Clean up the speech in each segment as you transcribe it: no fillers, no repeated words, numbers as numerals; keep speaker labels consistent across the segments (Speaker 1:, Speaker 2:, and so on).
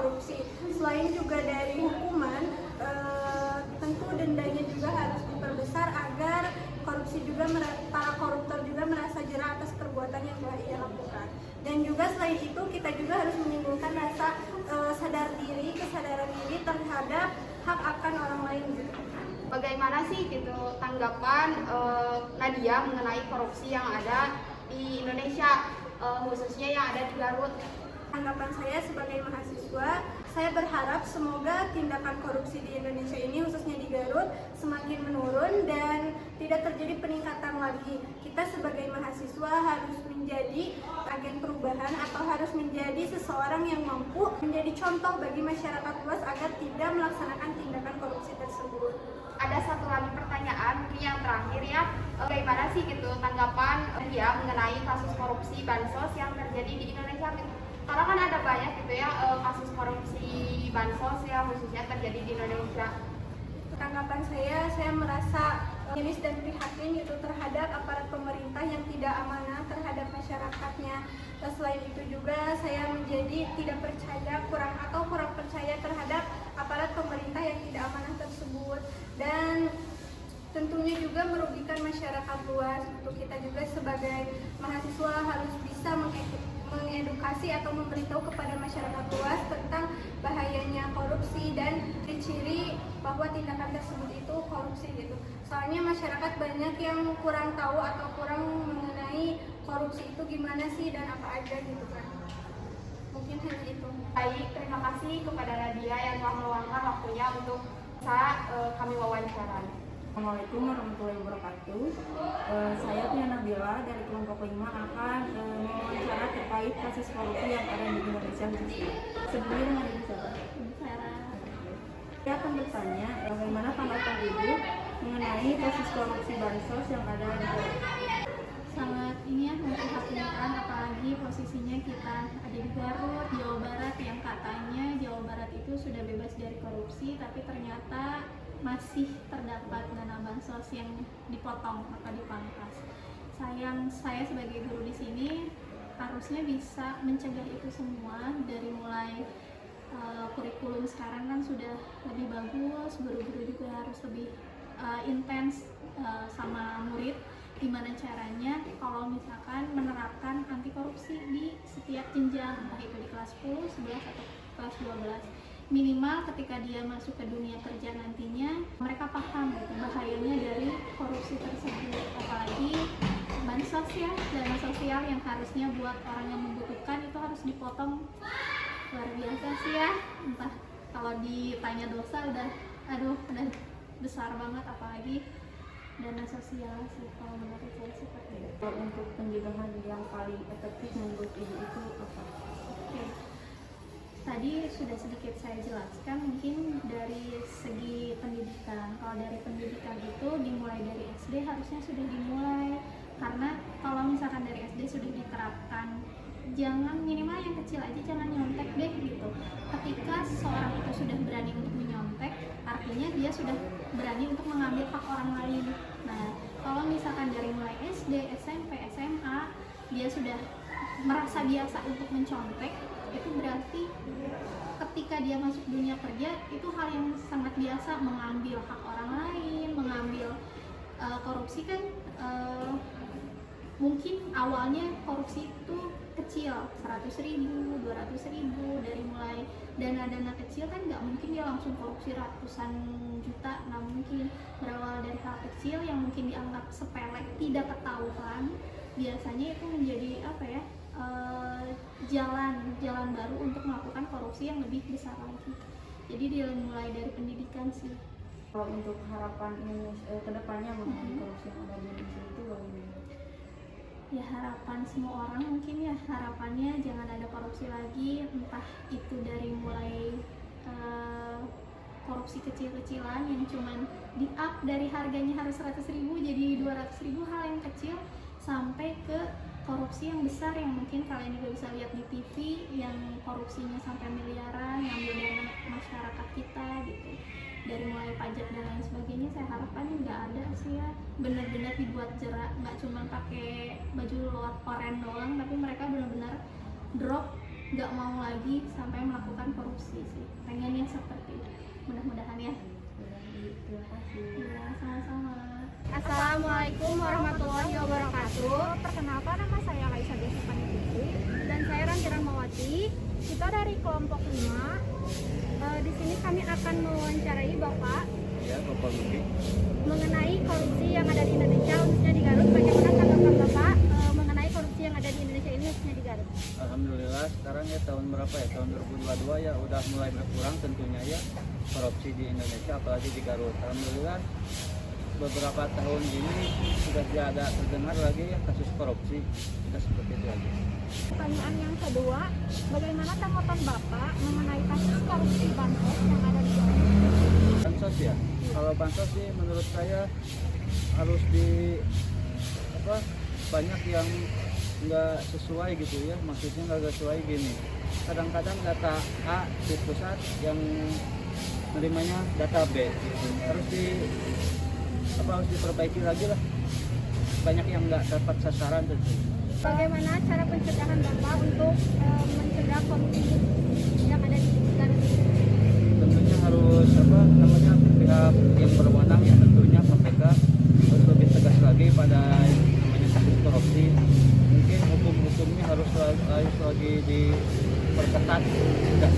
Speaker 1: korupsi. Selain juga dari hukuman, tentu dendanya juga harus diperbesar agar korupsi juga para koruptor juga merasa jera atas perbuatan yang telah ia lakukan. Dan juga selain itu kita juga harus menimbulkan rasa kesadaran diri terhadap hak akan orang lain gitu.
Speaker 2: Bagaimana sih gitu tanggapan Nadia mengenai korupsi yang ada di Indonesia, khususnya yang ada di Garut?
Speaker 1: Tanggapan saya sebagai mahasiswa, saya berharap semoga tindakan korupsi di Indonesia ini, khususnya di Garut, semakin menurun dan tidak terjadi peningkatan lagi. Kita sebagai mahasiswa harus menjadi agen perubahan atau harus menjadi seseorang yang mampu menjadi contoh bagi masyarakat luas agar tidak melaksanakan tindakan korupsi tersebut.
Speaker 2: Ada satu lagi pertanyaan, mungkin yang terakhir ya, bagaimana sih gitu tanggapan dia mengenai kasus korupsi bansos yang terjadi di Indonesia? Karena kan ada banyak gitu ya kasus korupsi bansos yang khususnya terjadi di Indonesia.
Speaker 1: Tanggapan saya merasa miris dan prihatin itu terhadap aparat pemerintah yang tidak amanah terhadap masyarakatnya. Selain itu juga saya menjadi tidak percaya, kurang percaya terhadap aparat pemerintah yang tidak amanah tersebut, dan tentunya juga merugikan masyarakat luas. Untuk kita juga sebagai mahasiswa harus bisa mengedukasi atau memberitahu kepada masyarakat luas tentang bahayanya korupsi dan ciri-ciri bahwa tindakan tersebut itu korupsi gitu. Soalnya masyarakat banyak yang kurang tahu atau kurang mengenai korupsi itu gimana sih dan apa aja gitu kan. Mungkin hanya itu.
Speaker 2: Baik, terima kasih kepada Nadia yang telah meluangkan waktunya untuk bisa kami wawancarai.
Speaker 3: Assalamualaikum warahmatullahi wabarakatuh. Saya Tia Nabila dari kelompok 5 akan mewawancara terkait kasus korupsi yang ada di Indonesia khususnya. Sebelumnya dengan Ibu siapa? Ibu Sarah. Saya akan bertanya bagaimana tanggapan Ibu mengenai kasus korupsi bansos yang ada di Indonesia.
Speaker 4: Sangat memprihatinkan, apalagi posisinya kita ada di Garut, Jawa Barat, yang katanya Jawa Barat itu sudah bebas dari korupsi, tapi ternyata masih terdapat dana bansos yang dipotong atau dipangkas. Saya sebagai guru di sini harusnya bisa mencegah itu semua dari mulai kurikulum sekarang kan sudah lebih bagus, guru-guru juga harus lebih intens sama murid. Gimana caranya kalau misalkan menerapkan anti korupsi di setiap jenjang, entah itu di kelas 10, 11 atau kelas 12. Minimal ketika dia masuk ke dunia kerja nantinya mereka paham gitu bahayanya dari korupsi tersebut. Apalagi bansos ya, dana sosial yang harusnya buat orang yang membutuhkan itu harus dipotong. Luar biasa sih ya, entah kalau ditanya dosa udah besar banget, apalagi dana sosial sih kalau menurut saya seperti itu.
Speaker 3: Untuk pencegahan yang paling efektif menurut Ibu itu apa?
Speaker 4: Oke. Tadi sudah sedikit saya jelaskan, mungkin dari segi pendidikan. Kalau dari pendidikan itu dimulai dari SD harusnya sudah dimulai, karena kalau misalkan dari SD sudah diterapkan, jangan minimal yang kecil aja jangan nyontek deh gitu. Ketika seseorang itu sudah berani untuk menyontek, artinya dia sudah berani untuk mengambil hak orang lain. Nah, kalau misalkan dari mulai SD, SMP, SMA dia sudah merasa biasa untuk mencontek, itu berarti ketika dia masuk dunia kerja itu hal yang sangat biasa, mengambil hak orang lain, mengambil korupsi kan mungkin awalnya korupsi itu kecil, 100.000, 200.000, dari mulai dana-dana kecil kan nggak mungkin dia langsung korupsi ratusan juta, nggak mungkin. Berawal dari hal kecil yang mungkin dianggap sepele, tidak ketahuan, biasanya itu menjadi jalan baru untuk melakukan korupsi yang lebih besar lagi. Jadi dimulai dari pendidikan sih.
Speaker 3: Kalau untuk harapan Indonesia kedepannya mengenai korupsi yang ada di Indonesia itu bagaimana?
Speaker 4: Ya harapan semua orang mungkin ya, harapannya jangan ada korupsi lagi, entah itu dari mulai korupsi kecil-kecilan yang cuman di up dari harganya harus 100.000 jadi 200.000, hal yang kecil, sampai ke korupsi yang besar yang mungkin kalian juga bisa lihat di TV yang korupsinya sampai miliaran, ngambil dana masyarakat kita gitu, dari mulai pajak dan lain sebagainya. Saya harapkan nggak ada sih ya, benar-benar dibuat jerak, nggak cuma pakai baju luar oren doang, tapi mereka benar-benar drop nggak mau lagi sampai melakukan korupsi sih. Pengennya seperti itu. Mudah-mudahan ya.
Speaker 3: Terima kasih.
Speaker 4: Ya, sama-sama.
Speaker 5: Assalamualaikum warahmatullahi wabarakatuh. Perkenalkan, nama saya Laisa Desipani Putri dan saya Ranti Rahmawati. Kita dari kelompok 5. Di sini kami akan mewawancarai Bapak
Speaker 6: Ya, Bapak Luki.
Speaker 5: mengenai korupsi yang ada di Indonesia, khususnya di Garut. Bagaimana tanggapan Bapak mengenai korupsi yang ada di Indonesia ini, khususnya di Garut?
Speaker 6: Alhamdulillah sekarang ya tahun berapa ya? Tahun 2022 ya udah mulai berkurang tentunya ya korupsi di Indonesia, apalagi di Garut. Alhamdulillah beberapa tahun ini sudah tidak ada terdengar lagi ya kasus korupsi. Sudah seperti itu aja.
Speaker 5: Pertanyaan yang kedua, bagaimana tanggapan Bapak mengenai kasus korupsi bansos yang ada di Garut?
Speaker 6: Bansos ya. Kalau bansos sih menurut saya harus di apa banyak yang nggak sesuai gitu ya, maksudnya nggak sesuai gini. Kadang-kadang data A di pusat yang nerimanya data B gitu. Harus diperbaiki lagi lah. Banyak yang nggak dapat sasaran tentu.
Speaker 5: Bagaimana cara pencegahan Bapak untuk mencegah korupsi yang ada di Garut?
Speaker 6: Tentunya harus pihak yang berwenang ya tentunya KPK harus lebih tegas lagi pada namanya kasus korupsi. Mungkin hukum-hukumnya harus lagi diperketat. Sudah.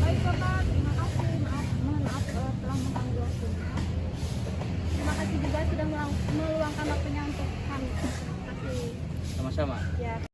Speaker 5: Baik Bapak, terima kasih. Mohon maaf telah mengganggu waktunya. Terima kasih juga sudah meluangkan waktunya untuk kami. Terima kasih.
Speaker 6: Sama-sama.
Speaker 5: Ya.